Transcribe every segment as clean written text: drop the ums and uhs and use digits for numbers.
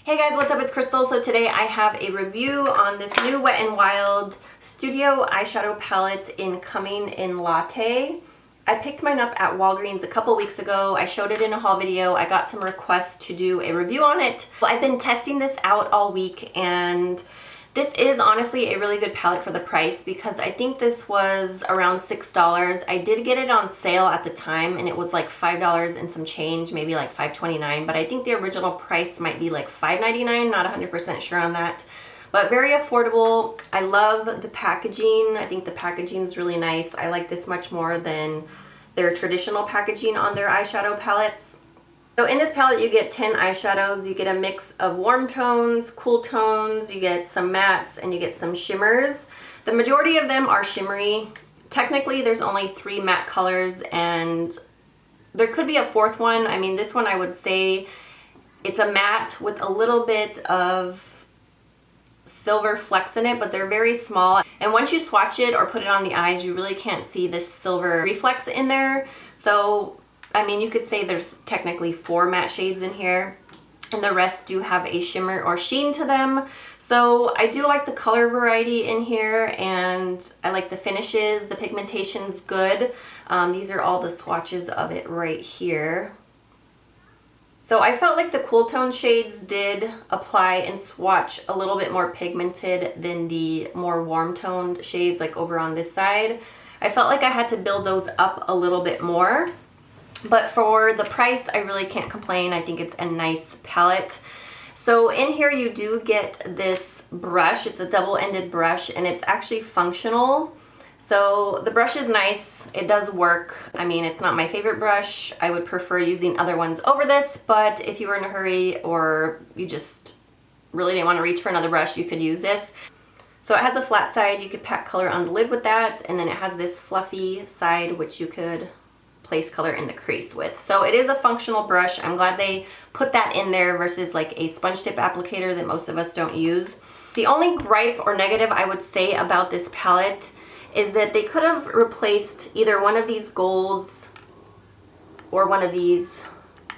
Hey guys, what's up? It's Krystal. So today I have a review on this new Wet n Wild Studio eyeshadow palette in Coming in Latte. I picked mine up at Walgreens a couple weeks ago. I showed it in a haul video. I got some requests to do a review on it. I've been testing this out all week, and this is honestly a really good palette for the price because I think this was around $6. I did get it on sale at the time and it was like $5 and some change, maybe like $5.29, but I think the original price might be like $5.99, not 100% sure on that. But very affordable. I love the packaging. I think the packaging is really nice. I like this much more than their traditional packaging on their eyeshadow palettes. So in this palette you get 10 eyeshadows. You get a mix of warm tones, cool tones, you get some mattes, and you get some shimmers. The majority of them are shimmery. Technically there's only 3 matte colors and there could be a 4th one. I mean, this one I would say it's a matte with a little bit of silver flecks in it, but they're very small. And once you swatch it or put it on the eyes, you really can't see this silver reflex in there. So I mean, you could say there's technically 4 matte shades in here, and the rest do have a shimmer or sheen to them. So I do like the color variety in here, and I like the finishes. The pigmentation's good. These are all the swatches of it right here. So I felt like the cool tone shades did apply and swatch a little bit more pigmented than the more warm toned shades like over on this side. I felt like I had to build those up a little bit more. But for the price, I really can't complain. I think it's a nice palette. So in here you do get this brush. It's a double-ended brush and it's actually functional. So the brush is nice. It does work. I mean, it's not my favorite brush. I would prefer using other ones over this, but if you were in a hurry or you just really didn't want to reach for another brush, you could use this. So it has a flat side. You could pack color on the lid with that, and then it has this fluffy side which you could place color in the crease with. So it is a functional brush. I'm glad they put that in there versus like a sponge tip applicator that most of us don't use. The only gripe or negative I would say about this palette is that they could have replaced either one of these golds or one of these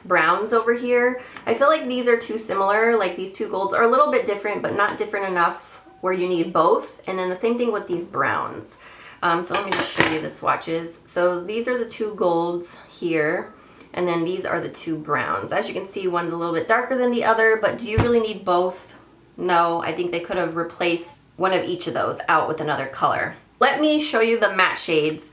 browns over here. I feel like these are too similar. Like these 2 golds are a little bit different, but not different enough where you need both. And then the same thing with these browns. So let me just show you the swatches. So these are the 2 golds here, and then these are the 2 browns. As you can see, one's a little bit darker than the other, but do you really need both? No, I think they could have replaced one of each of those out with another color. Let me show you the matte shades.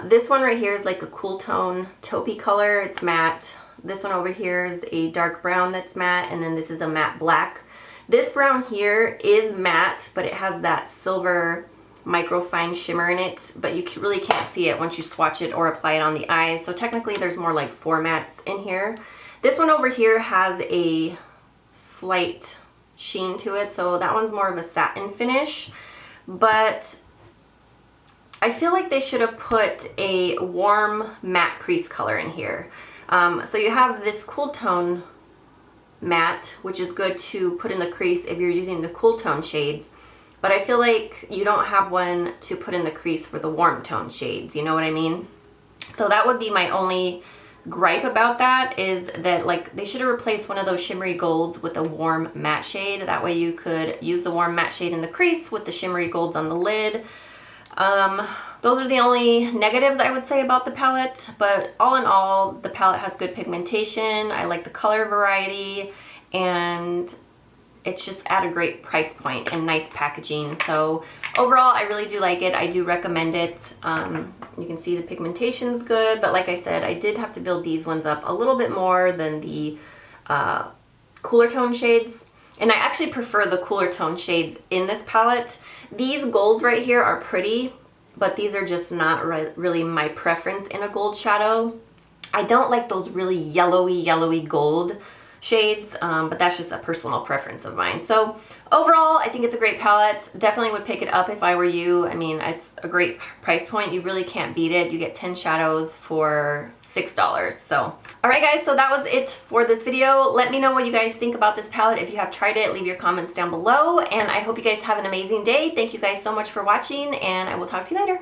This one right here is like a cool tone taupey color. It's matte. This one over here is a dark brown that's matte, and then this is a matte black. This brown here is matte, but it has that silver microfine shimmer in it, but you really can't see it once you swatch it or apply it on the eyes. So technically there's more like 4 mattes in here. This one over here has a slight sheen to it, so that one's more of a satin finish, but I feel like they should have put a warm matte crease color in here. So you have this cool tone matte, which is good to put in the crease if you're using the cool tone shades. But I feel like you don't have one to put in the crease for the warm tone shades, you know what I mean? So that would be my only gripe about that, is that like they should have replaced one of those shimmery golds with a warm matte shade. That way you could use the warm matte shade in the crease with the shimmery golds on the lid. Those are the only negatives I would say about the palette, but all in all, the palette has good pigmentation. I like the color variety, and it's just at a great price point and nice packaging. So overall, I really do like it. I do recommend it. You can see the pigmentation's good, but like I said, I did have to build these ones up a little bit more than the cooler tone shades. And I actually prefer the cooler tone shades in this palette. These golds right here are pretty, but these are just not really my preference in a gold shadow. I don't like those really yellowy gold shades, but that's just a personal preference of mine. So overall, I think it's a great palette. Definitely would pick it up if I were you. I mean, it's a great price point. You really can't beat it. You get 10 shadows for $6. So alright guys, so that was it for this video. Let me know what you guys think about this palette. If you have tried it, leave your comments down below, and I hope you guys have an amazing day. Thank you guys so much for watching, and I will talk to you later.